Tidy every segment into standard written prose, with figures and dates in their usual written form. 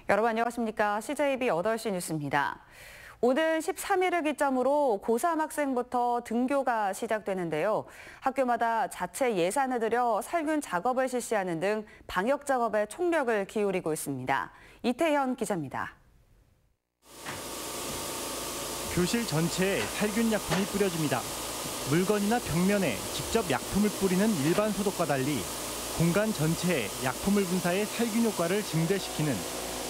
여러분 안녕하십니까? CJB 8시 뉴스입니다. 오는 13일을 기점으로 고3 학생부터 등교가 시작되는데요. 학교마다 자체 예산을 들여 살균 작업을 실시하는 등 방역 작업에 총력을 기울이고 있습니다. 이태현 기자입니다. 교실 전체에 살균 약품이 뿌려집니다. 물건이나 벽면에 직접 약품을 뿌리는 일반 소독과 달리 공간 전체에 약품을 분사해 살균 효과를 증대시키는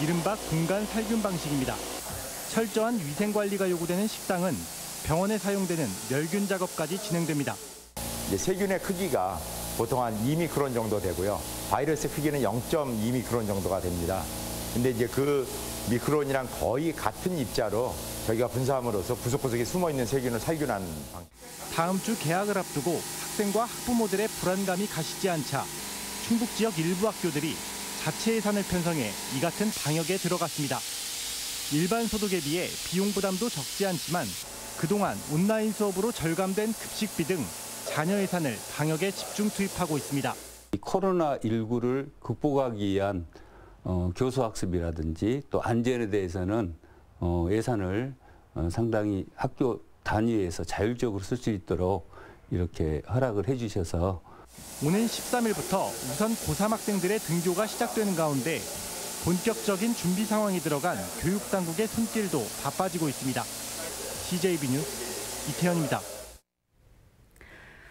이른바 공간 살균 방식입니다. 철저한 위생 관리가 요구되는 식당은 병원에 사용되는 멸균 작업까지 진행됩니다. 세균의 크기가 보통 한 2미크론 정도 되고요. 바이러스 크기는 0.2미크론 정도가 됩니다. 근데 이제 그 미크론이랑 거의 같은 입자로 저희가 분사함으로써 구석구석에 숨어 있는 세균을 살균하는 방식. 다음 주 개학을 앞두고 학생과 학부모들의 불안감이 가시지 않자 충북 지역 일부 학교들이 자체 예산을 편성해 이 같은 방역에 들어갔습니다. 일반 소독에 비해 비용 부담도 적지 않지만 그동안 온라인 수업으로 절감된 급식비 등 자녀 예산을 방역에 집중 투입하고 있습니다. 코로나19를 극복하기 위한 교수학습이라든지 또 안전에 대해서는 예산을 상당히 학교 단위에서 자율적으로 쓸 수 있도록 이렇게 허락을 해주셔서 오는 13일부터 우선 고3 학생들의 등교가 시작되는 가운데 본격적인 준비 상황이 들어간 교육당국의 손길도 바빠지고 있습니다. CJB 뉴스 이태현입니다.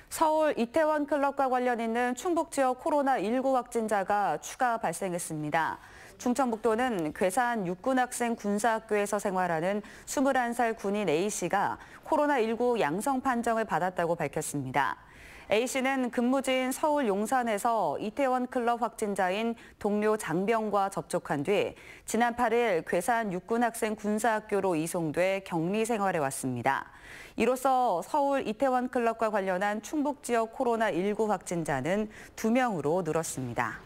서울 이태원 클럽과 관련 있는 충북 지역 코로나19 확진자가 추가 발생했습니다. 충청북도는 괴산 육군학생 군사학교에서 생활하는 21살 군인 A씨가 코로나19 양성 판정을 받았다고 밝혔습니다. A씨는 근무지인 서울 용산에서 이태원 클럽 확진자인 동료 장병과 접촉한 뒤 지난 8일 괴산 육군학생 군사학교로 이송돼 격리 생활해 왔습니다. 이로써 서울 이태원 클럽과 관련한 충북 지역 코로나19 확진자는 2명으로 늘었습니다.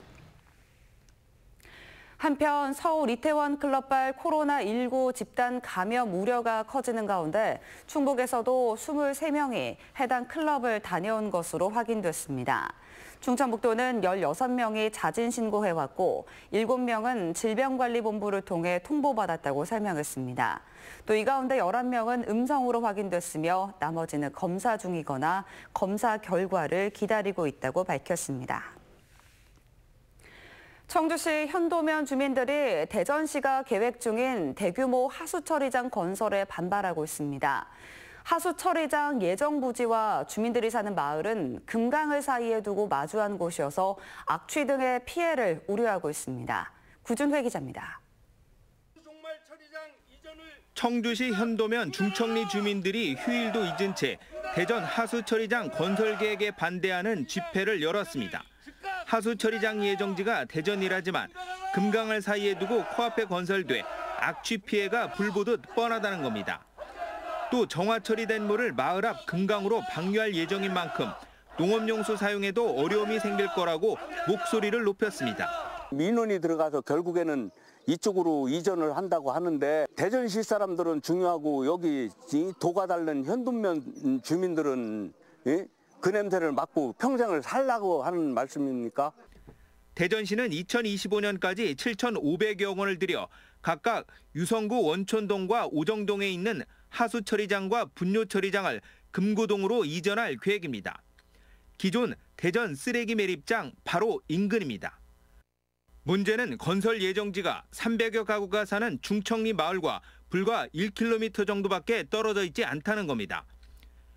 한편 서울 이태원 클럽발 코로나19 집단 감염 우려가 커지는 가운데 충북에서도 23명이 해당 클럽을 다녀온 것으로 확인됐습니다. 충청북도는 16명이 자진 신고해왔고 7명은 질병관리본부를 통해 통보받았다고 설명했습니다. 또 이 가운데 11명은 음성으로 확인됐으며 나머지는 검사 중이거나 검사 결과를 기다리고 있다고 밝혔습니다. 청주시 현도면 주민들이 대전시가 계획 중인 대규모 하수처리장 건설에 반발하고 있습니다. 하수처리장 예정 부지와 주민들이 사는 마을은 금강을 사이에 두고 마주한 곳이어서 악취 등의 피해를 우려하고 있습니다. 구준회 기자입니다. 청주시 현도면 중청리 주민들이 휴일도 잊은 채 대전 하수처리장 건설 계획에 반대하는 집회를 열었습니다. 하수처리장 예정지가 대전이라지만 금강을 사이에 두고 코앞에 건설돼 악취 피해가 불보듯 뻔하다는 겁니다. 또 정화 처리된 물을 마을 앞 금강으로 방류할 예정인 만큼 농업용수 사용에도 어려움이 생길 거라고 목소리를 높였습니다. 민원이 들어가서 결국에는 이쪽으로 이전을 한다고 하는데 대전시 사람들은 중요하고 여기 도가 닳는 현도면 주민들은 그 냄새를 맡고 평생을 살라고 하는 말씀입니까? 대전시는 2025년까지 7,500여 원을 들여 각각 유성구 원촌동과 오정동에 있는 하수처리장과 분뇨처리장을 금고동으로 이전할 계획입니다. 기존 대전 쓰레기 매립장 바로 인근입니다. 문제는 건설 예정지가 300여 가구가 사는 중청리 마을과 불과 1km 정도밖에 떨어져 있지 않다는 겁니다.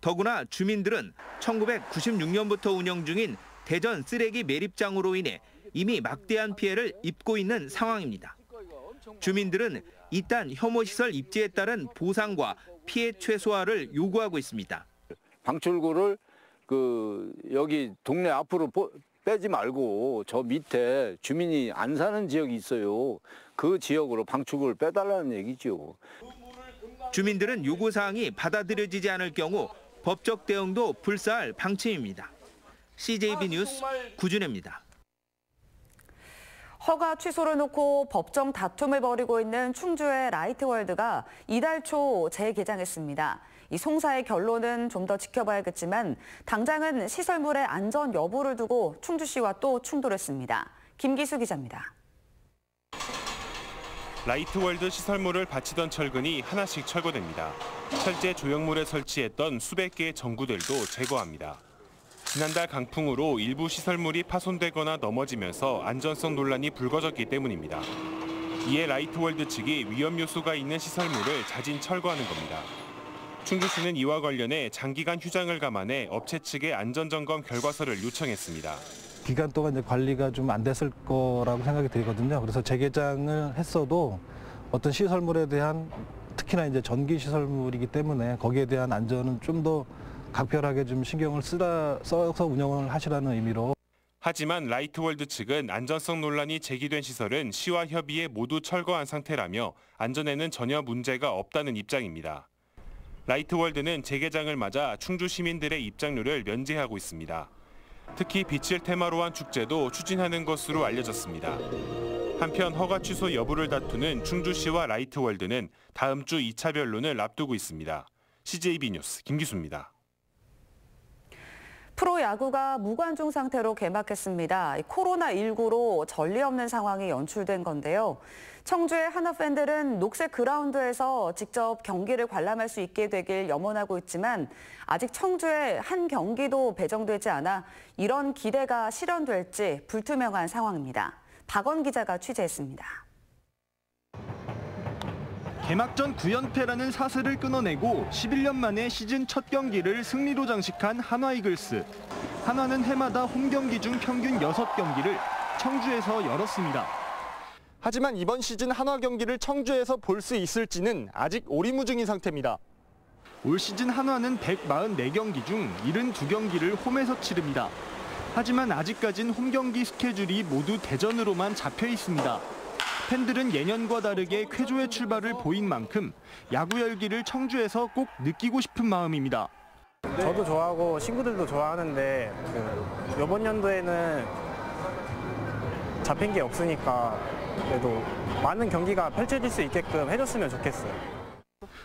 더구나 주민들은 1996년부터 운영 중인 대전 쓰레기 매립장으로 인해 이미 막대한 피해를 입고 있는 상황입니다. 주민들은 이딴 혐오시설 입지에 따른 보상과 피해 최소화를 요구하고 있습니다. 방출구를 여기 동네 앞으로 빼지 말고 저 밑에 주민이 안 사는 지역이 있어요. 그 지역으로 방출구를 빼달라는 얘기죠. 주민들은 요구사항이 받아들여지지 않을 경우 법적 대응도 불사할 방침입니다. CJB 뉴스 구준혜입니다. 허가 취소를 놓고 법정 다툼을 벌이고 있는 충주의 라이트월드가 이달 초 재개장했습니다. 이 송사의 결론은 좀 더 지켜봐야겠지만 당장은 시설물의 안전 여부를 두고 충주시와 또 충돌했습니다. 김기수 기자입니다. 라이트월드 시설물을 바치던 철근이 하나씩 철거됩니다. 철제 조형물에 설치했던 수백 개의 전구들도 제거합니다. 지난달 강풍으로 일부 시설물이 파손되거나 넘어지면서 안전성 논란이 불거졌기 때문입니다. 이에 라이트월드 측이 위험 요소가 있는 시설물을 자진 철거하는 겁니다. 충주시는 이와 관련해 장기간 휴장을 감안해 업체 측에 안전점검 결과서를 요청했습니다. 기간 동안 이제 관리가 좀 안 됐을 거라고 생각이 들거든요. 그래서 재개장을 했어도 어떤 시설물에 대한 특히나 이제 전기 시설물이기 때문에 거기에 대한 안전은 좀 더 각별하게 좀 신경을 써서 운영을 하시라는 의미로. 하지만 라이트월드 측은 안전성 논란이 제기된 시설은 시와 협의해 모두 철거한 상태라며 안전에는 전혀 문제가 없다는 입장입니다. 라이트월드는 재개장을 맞아 충주 시민들의 입장료를 면제하고 있습니다. 특히 빛을 테마로 한 축제도 추진하는 것으로 알려졌습니다. 한편 허가 취소 여부를 다투는 충주시와 라이트월드는 다음 주 2차 변론을 앞두고 있습니다. CJB 뉴스 김기수입니다. 프로야구가 무관중 상태로 개막했습니다. 코로나19로 전례 없는 상황이 연출된 건데요. 청주의 한화 팬들은 녹색 그라운드에서 직접 경기를 관람할 수 있게 되길 염원하고 있지만 아직 청주에 한 경기도 배정되지 않아 이런 기대가 실현될지 불투명한 상황입니다. 박원 기자가 취재했습니다. 개막전 9연패라는 사슬을 끊어내고 11년 만에 시즌 첫 경기를 승리로 장식한 한화 이글스. 한화는 해마다 홈 경기 중 평균 6경기를 청주에서 열었습니다. 하지만 이번 시즌 한화 경기를 청주에서 볼 수 있을지는 아직 오리무중인 상태입니다. 올 시즌 한화는 144경기 중 72경기를 홈에서 치릅니다. 하지만 아직까진 홈 경기 스케줄이 모두 대전으로만 잡혀 있습니다. 팬들은 예년과 다르게 쾌조의 출발을 보인 만큼 야구 열기를 청주에서 꼭 느끼고 싶은 마음입니다. 저도 좋아하고 친구들도 좋아하는데 이번 연도에는 잡힌 게 없으니까 그래도 많은 경기가 펼쳐질 수 있게끔 해줬으면 좋겠어요.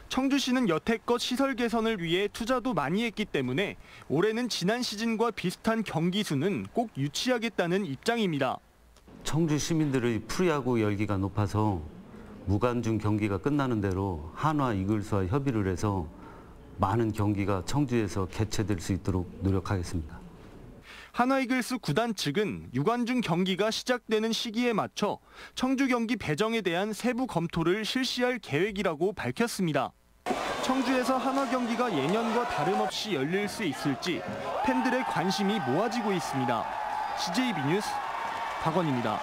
청주시는 여태껏 시설 개선을 위해 투자도 많이 했기 때문에 올해는 지난 시즌과 비슷한 경기 수는 꼭 유치하겠다는 입장입니다. 청주 시민들의 프로야구 열기가 높아서 무관중 경기가 끝나는 대로 한화 이글스와 협의를 해서 많은 경기가 청주에서 개최될 수 있도록 노력하겠습니다. 한화 이글스 구단 측은 유관중 경기가 시작되는 시기에 맞춰 청주 경기 배정에 대한 세부 검토를 실시할 계획이라고 밝혔습니다. 청주에서 한화 경기가 예년과 다름없이 열릴 수 있을지 팬들의 관심이 모아지고 있습니다. CJB 뉴스 박원입니다.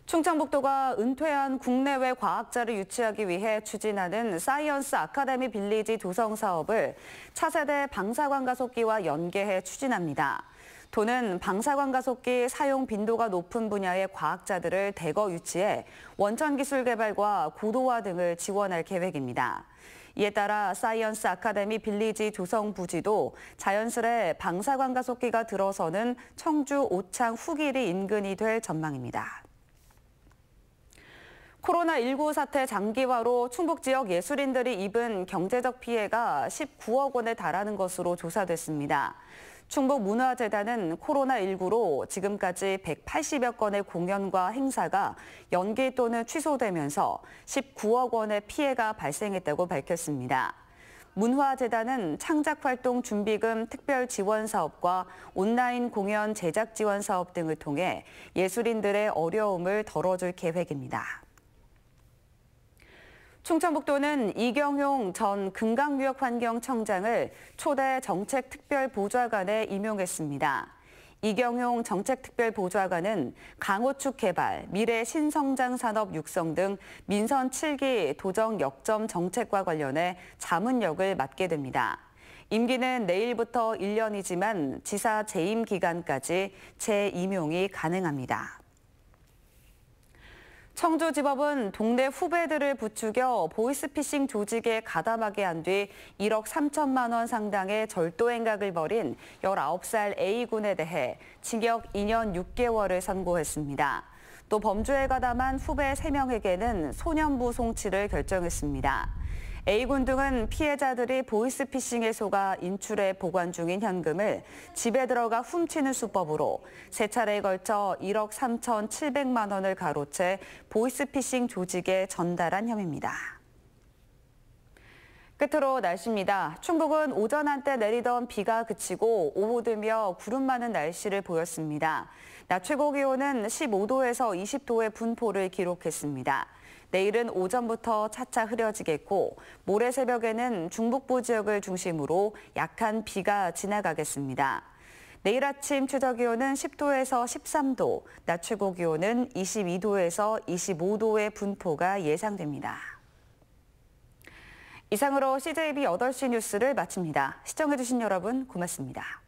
충청북도가 은퇴한 국내외 과학자를 유치하기 위해 추진하는 사이언스 아카데미 빌리지 도성 사업을 차세대 방사광 가속기와 연계해 추진합니다. 도는 방사광 가속기 사용 빈도가 높은 분야의 과학자들을 대거 유치해 원천 기술 개발과 고도화 등을 지원할 계획입니다. 이에 따라 사이언스 아카데미 빌리지 조성 부지도 자연스레 방사광 가속기가 들어서는 청주 오창 후길이 인근이 될 전망입니다. 코로나19 사태 장기화로 충북 지역 예술인들이 입은 경제적 피해가 19억 원에 달하는 것으로 조사됐습니다. 충북문화재단은 코로나19로 지금까지 180여 건의 공연과 행사가 연기 또는 취소되면서 19억 원의 피해가 발생했다고 밝혔습니다. 문화재단은 창작활동 준비금 특별 지원 사업과 온라인 공연 제작 지원 사업 등을 통해 예술인들의 어려움을 덜어줄 계획입니다. 충청북도는 이경용 전 금강유역환경청장을 초대 정책특별보좌관에 임용했습니다. 이경용 정책특별보좌관은 강호축 개발, 미래 신성장 산업 육성 등 민선 7기 도정 역점 정책과 관련해 자문역을 맡게 됩니다. 임기는 내일부터 1년이지만 지사 재임 기간까지 재임용이 가능합니다. 청주지법은 동네 후배들을 부추겨 보이스피싱 조직에 가담하게 한 뒤 1억 3천만 원 상당의 절도 행각을 벌인 19살 A군에 대해 징역 2년 6개월을 선고했습니다. 또 범죄에 가담한 후배 3명에게는 소년부 송치를 결정했습니다. A군 등은 피해자들이 보이스피싱에 속아 인출해 보관 중인 현금을 집에 들어가 훔치는 수법으로 3차례에 걸쳐 1억 3,700만 원을 가로채 보이스피싱 조직에 전달한 혐의입니다. 끝으로 날씨입니다. 충북은 오전 한때 내리던 비가 그치고 오후 들며 구름 많은 날씨를 보였습니다. 낮 최고 기온은 15도에서 20도의 분포를 기록했습니다. 내일은 오전부터 차차 흐려지겠고 모레 새벽에는 중북부 지역을 중심으로 약한 비가 지나가겠습니다. 내일 아침 최저 기온은 10도에서 13도, 낮 최고 기온은 22도에서 25도의 분포가 예상됩니다. 이상으로 CJB 8시 뉴스를 마칩니다. 시청해주신 여러분 고맙습니다.